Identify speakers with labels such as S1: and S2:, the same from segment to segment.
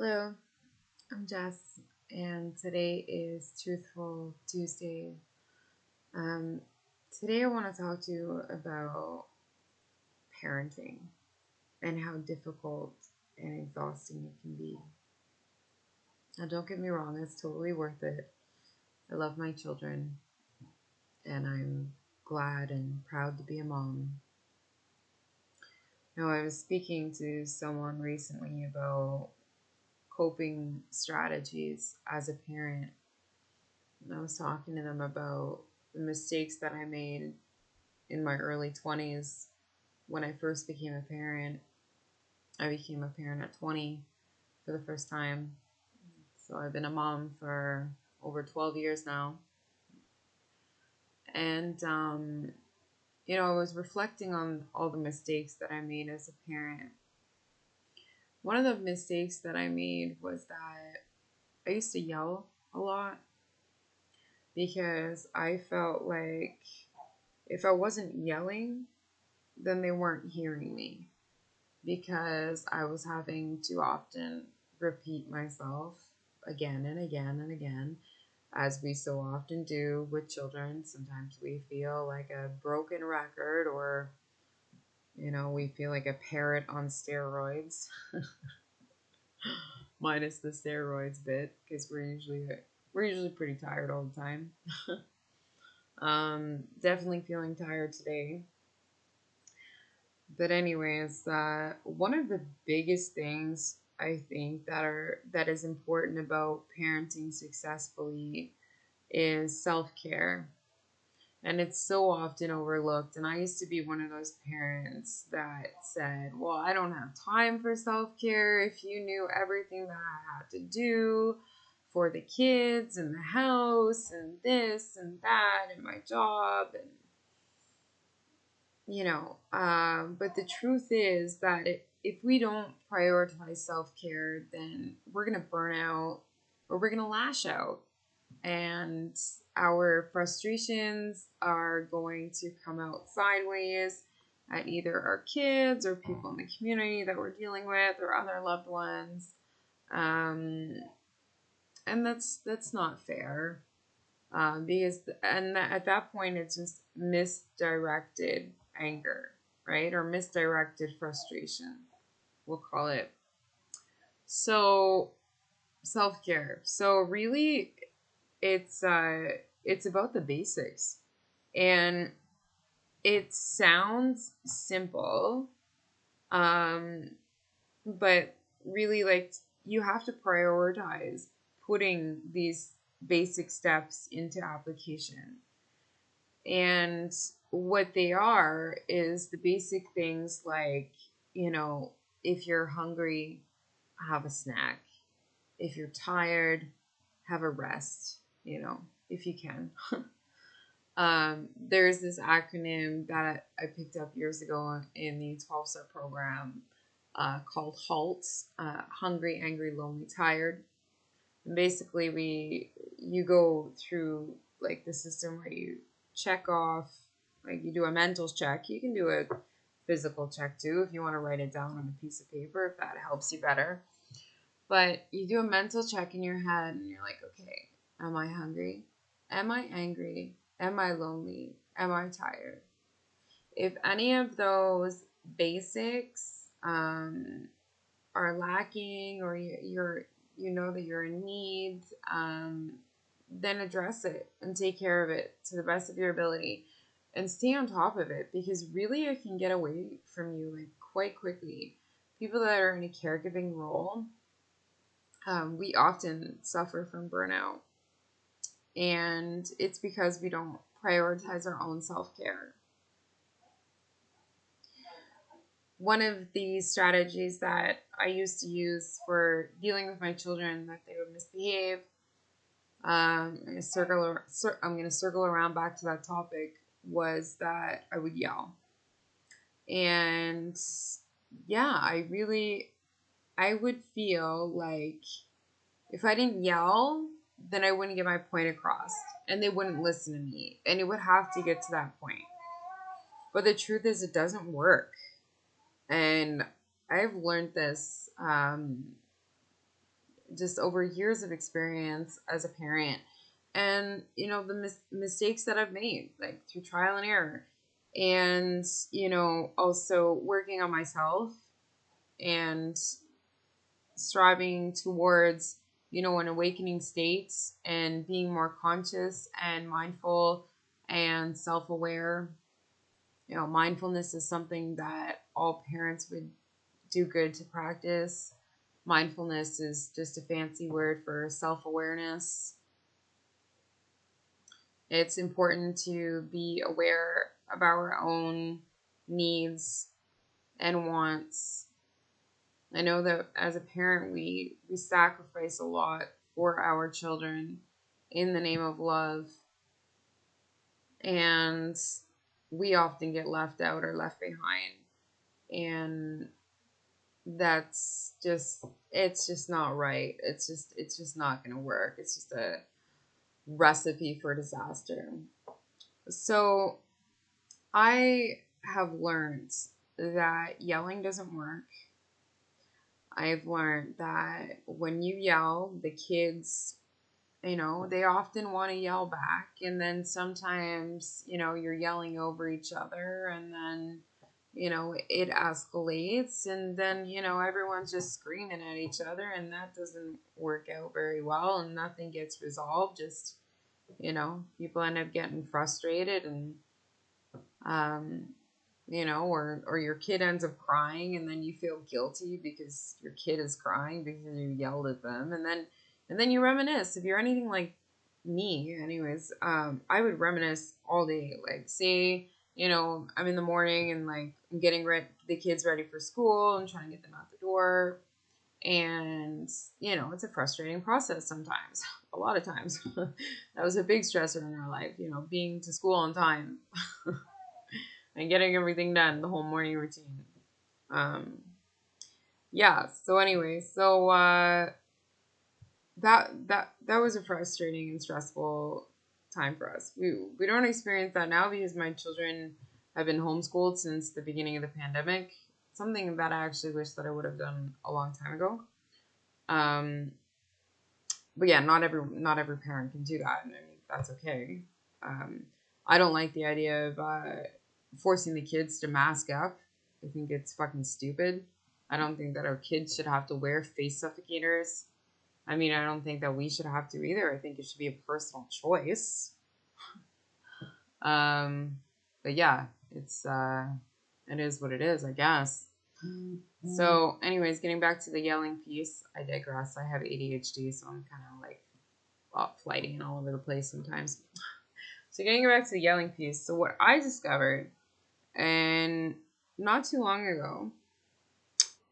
S1: Hello, I'm Jess, and today is Truthful Tuesday. Um, Today I want to talk to you about parenting and how difficult and exhausting it can be. Now, don't get me wrong, it's totally worth it. I love my children, and I'm glad and proud to be a mom. Now, I was speaking to someone recently about coping strategies as a parent. And I was talking to them about the mistakes that I made in my early 20s when I first became a parent. I became a parent at 20 for the first time. So I've been a mom for over 12 years now. And, I was reflecting on all the mistakes that I made as a parent. One of the mistakes that I made was that I used to yell a lot because I felt like if I wasn't yelling, then they weren't hearing me because I was having to often repeat myself again and again and again, as we so often do with children. Sometimes we feel like a broken record, or we feel like a parrot on steroids, minus the steroids bit, because we're usually pretty tired all the time. Definitely feeling tired today. But anyways, one of the biggest things I think that is important about parenting successfully is self-care. And it's so often overlooked. And I used to be one of those parents that said, well, I don't have time for self-care. If you knew everything that I had to do for the kids and the house and this and that and my job and but the truth is that if we don't prioritize self-care, then we're going to burn out or we're going to lash out, and our frustrations are going to come out sideways at either our kids or people in the community that we're dealing with or other loved ones. And that's not fair, because at that point it's just misdirected anger, right? Or misdirected frustration, we'll call it. So self-care. So really, it's about the basics, and it sounds simple, um, but really, like, you have to prioritize putting these basic steps into application. And what they are is the basic things like, you know, if you're hungry, have a snack. If you're tired, have a rest, if you can. There's this acronym that I picked up years ago in the 12-step program, called HALT, hungry, angry, lonely, tired. And basically, you go through like the system where you check off, like you do a mental check. You can do a physical check too if you want to write it down on a piece of paper, if that helps you better. But you do a mental check in your head and you're like, okay, am I hungry? Am I angry? Am I lonely? Am I tired? If any of those basics are lacking, or you know that you're in need, then address it and take care of it to the best of your ability and stay on top of it, because really it can get away from you like quite quickly. People that are in a caregiving role, we often suffer from burnout, and it's because we don't prioritize our own self-care. One of the strategies that I used to use for dealing with my children that they would misbehave, I'm going to circle around back to that topic, was that I would yell. And yeah, I would feel like if I didn't yell, then I wouldn't get my point across and they wouldn't listen to me, and it would have to get to that point. But the truth is, it doesn't work. And I've learned this just over years of experience as a parent, and the mistakes that I've made, like through trial and error, and also working on myself and striving towards an awakening state and being more conscious and mindful and self-aware. Mindfulness is something that all parents would do good to practice. Mindfulness is just a fancy word for self-awareness. It's important to be aware of our own needs and wants. I know that as a parent, we sacrifice a lot for our children in the name of love, and we often get left out or left behind, and it's just not right. It's just not going to work. It's just a recipe for disaster. So I have learned that yelling doesn't work. I've learned that when you yell, the kids, they often want to yell back. And then sometimes, you're yelling over each other, and then, it escalates. And then, everyone's just screaming at each other, and that doesn't work out very well, and nothing gets resolved. Just, people end up getting frustrated, and, or your kid ends up crying, and then you feel guilty because your kid is crying because you yelled at them, and then you reminisce. If you're anything like me, anyways, I would reminisce all day. Like, say, I'm in the morning and like I'm getting the kids ready for school and trying to get them out the door, and it's a frustrating process sometimes. A lot of times, that was a big stressor in our life. Being to school on time. And getting everything done, the whole morning routine. Yeah. So anyway, that was a frustrating and stressful time for us. We don't experience that now because my children have been homeschooled since the beginning of the pandemic. Something that I actually wish that I would have done a long time ago. But yeah, not every parent can do that, and I mean that's okay. I don't like the idea of forcing the kids to mask up. I think it's fucking stupid. I don't think that our kids should have to wear face suffocators. I mean, I don't think that we should have to either. I think it should be a personal choice. But yeah, it is what it is, I guess. So, anyways, getting back to the yelling piece, I digress. I have ADHD, so I'm kind of like flighty and all over the place sometimes. So, getting back to the yelling piece. So, what I discovered, and not too long ago,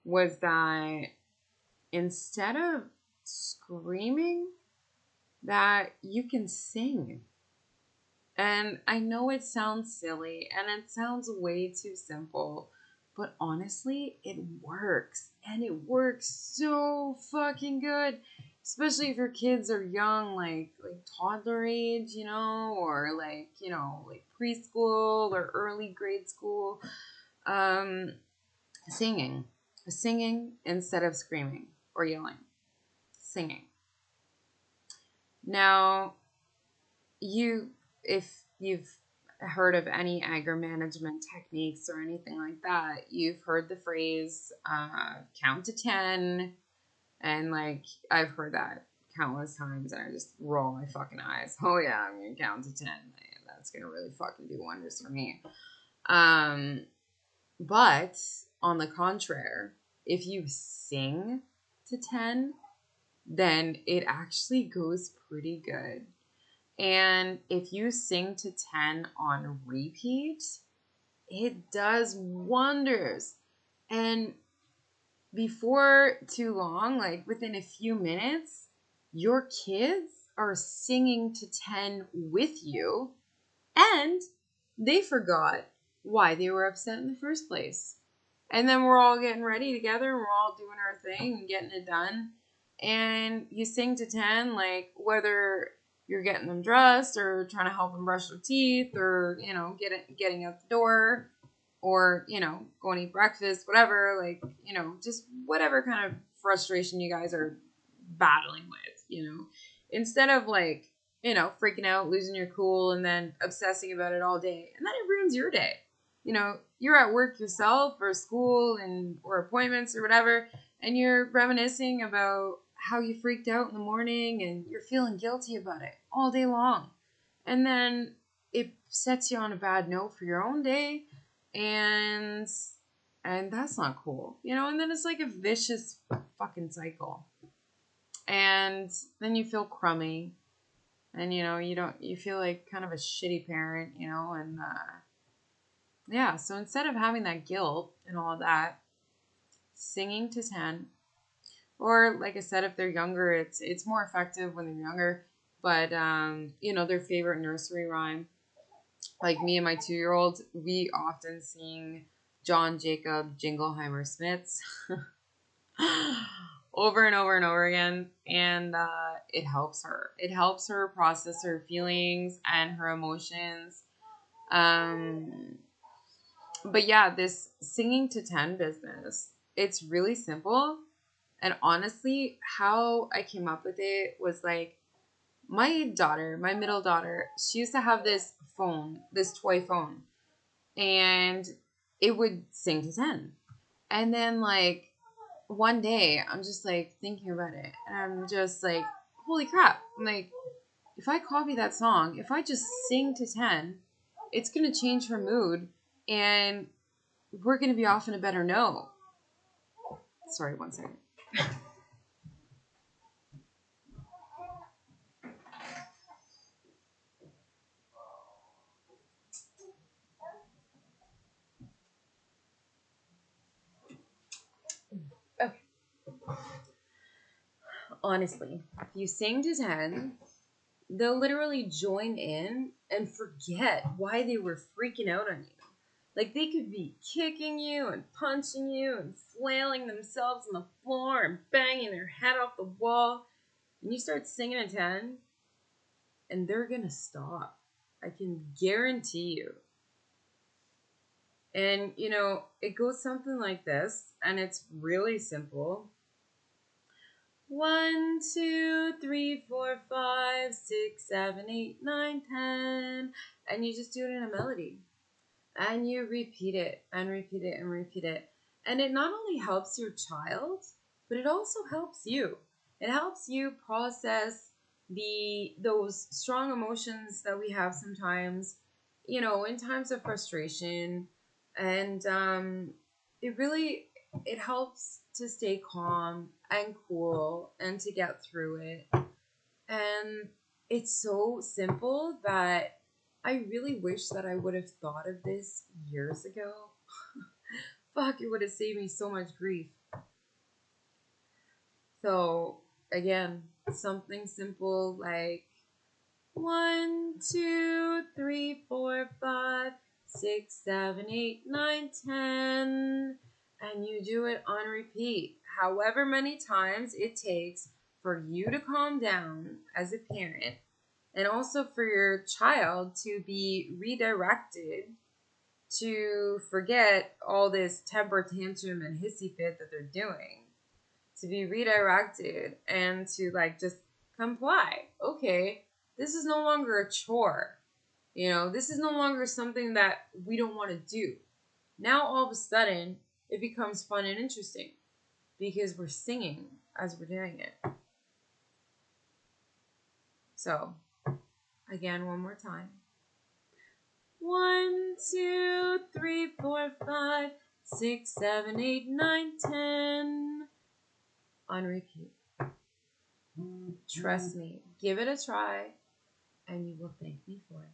S1: was that instead of screaming, that you can sing. And I know it sounds silly and it sounds way too simple, but honestly, it works. And it works so fucking good. Especially if your kids are young, like toddler age, or like preschool or early grade school. Singing. Singing instead of screaming or yelling. Singing. Now, if you've heard of any anger management techniques or anything like that, you've heard the phrase count to 10, and like I've heard that countless times, and I just roll my fucking eyes. Oh yeah, I'm gonna count to 10. That's gonna really fucking do wonders for me. But on the contrary, if you sing to 10, then it actually goes pretty good. And if you sing to 10 on repeat, it does wonders. And before too long, like within a few minutes, your kids are singing to 10 with you, and they forgot why they were upset in the first place. And then we're all getting ready together, and we're all doing our thing and getting it done. And you sing to 10, like whether you're getting them dressed or trying to help them brush their teeth or, getting out the door or, going to eat breakfast, whatever, like, just whatever kind of frustration you guys are battling with, instead of like, freaking out, losing your cool, and then obsessing about it all day. And then it ruins your day. You're at work yourself or school or appointments or whatever, and you're reminiscing about how you freaked out in the morning and you're feeling guilty about it all day long. And then it sets you on a bad note for your own day, and that's not cool. And then it's like a vicious fucking cycle. And then you feel crummy, and you feel like kind of a shitty parent, and yeah, so instead of having that guilt and all of that, singing to 10, or like I said, if they're younger, it's more effective when they're younger, but their favorite nursery rhyme. Like me and my 2-year-old, we often sing John Jacob Jingleheimer Smiths over and over and over again, and it helps her. It helps her process her feelings and her emotions. But yeah, this singing to 10 business, it's really simple. And honestly, how I came up with it was like, my middle daughter, she used to have this phone, this toy phone, and it would sing to 10. And then like one day, I'm just like thinking about it, and I'm just like, holy crap. I'm like, if I copy that song, if I just sing to 10, it's going to change her mood, and we're going to be off in a better note. Sorry, one second. Okay. Honestly, if you sing to 10, they'll literally join in and forget why they were freaking out on you. Like, they could be kicking you and punching you and flailing themselves on the floor and banging their head off the wall. And you start singing a 10, and they're going to stop. I can guarantee you. And, it goes something like this, and it's really simple. 1, 2, 3, 4, 5, 6, 7, 8, 9, 10. And you just do it in a melody. And you repeat it and repeat it and repeat it. And it not only helps your child, but it also helps you. It helps you process those strong emotions that we have sometimes, in times of frustration. And it helps to stay calm and cool and to get through it. And it's so simple that I really wish that I would have thought of this years ago. Fuck, it would have saved me so much grief. So, again, something simple like 1, 2, 3, 4, 5, 6, 7, 8, 9, 10. And you do it on repeat. However many times it takes for you to calm down as a parent, and also for your child to be redirected to forget all this temper tantrum and hissy fit that they're doing, to be redirected and to like just comply. Okay, this is no longer a chore. This is no longer something that we don't want to do. Now all of a sudden it becomes fun and interesting because we're singing as we're doing it. So, again, one more time. 1, 2, 3, 4, 5, 6, 7, 8, 9, 10. On repeat. Trust me. Give it a try, and you will thank me for it.